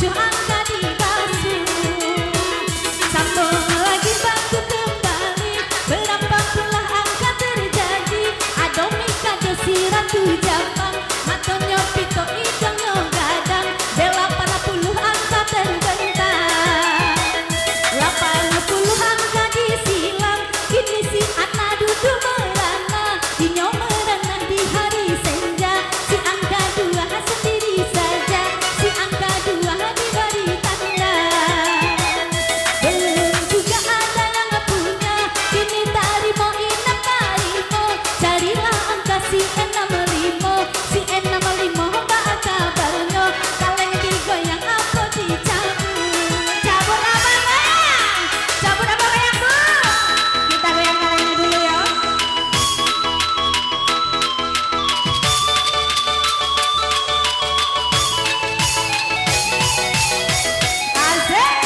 tujuh angka dibasuh. Sambung lagi bantu kembali, berapa pula angka terjadi. Adomi kado si ratu Jepang, matonyo pito idongyo gadang. Delapan puluh angka terbentang, 80 angka disilang. Kini si anak duduk merana, dinyo merana di hari senja. Si angka dua sendiri saja, si angka dua diberi tanda. Belum juga ada yang punya, kini tarimo inap tarimo. Carilah angka si 65, si 65 mbak kabarnya. Kaleng digoyang aku dicabut. Cabut apa goyang? Cabut apa goyang bu? Kita goyang kalengnya dulu ya. Asik.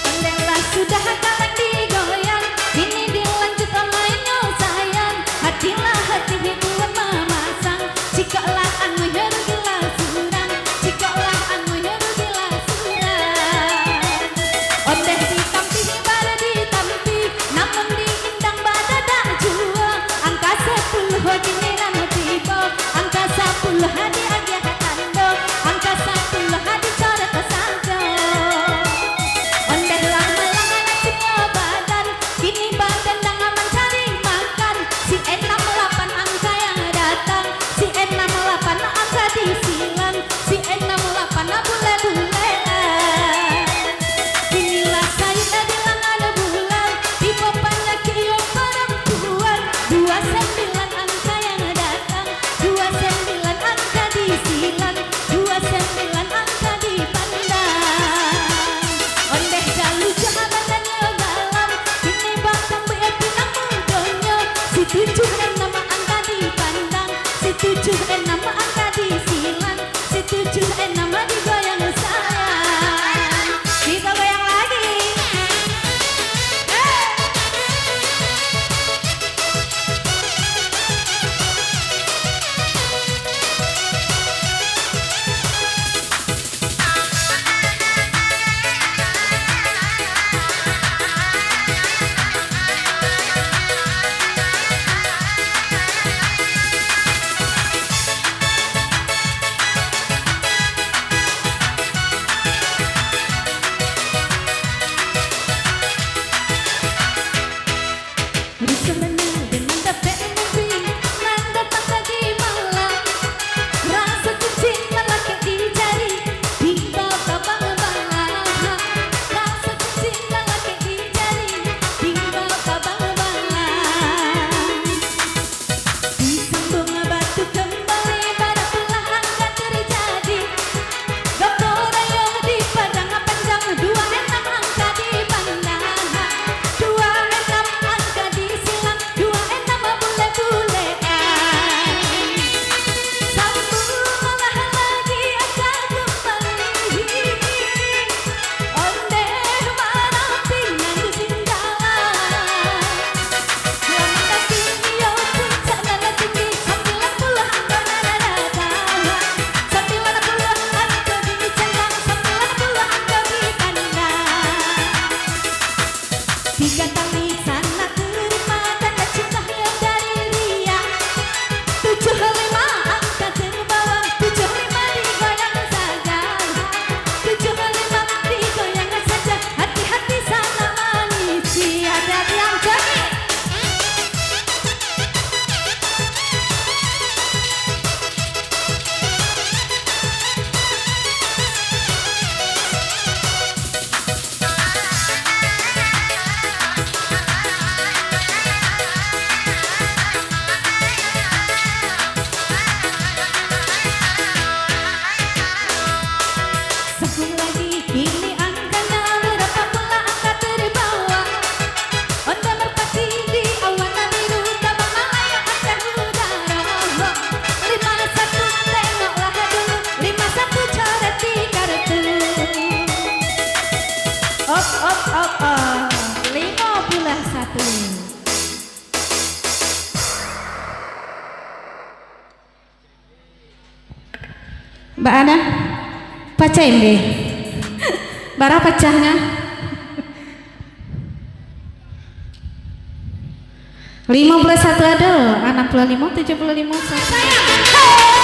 Pendela sudah kaleng digoyang, kini dilanjut mainnya sayang. Hatilah hati buat memasang, cikolah anu gila surang, cikolah anu gila surang. Ondeh ditampi bara ditampi, namun diindang badada jua. Angka 10 giliran tiba, angka 10 hadi agya tando, angka 10 hadi coret saja. Ondehlah melangan nasinya badan, kini badan dengan mencari makan. Si 68 angka yang datang, si 68 angka disilang, si 68 bule-bulean. Inilah saya bilang ada bulan, di bapaknya kiyo perempuan. 29 angka yang datang, 29 angka disilang, 29 angka dipandang. Ondeh jalu jahatannya dalam, kini bakang pinang mudonyo. Si 76 angka dipandang, si 76 angka disilang, si 76 digoyang sayang. Kita goyang lagi. Mbak Ana pacain deh. Bara pecahnya 51 ada loh, 65, 75 sayang.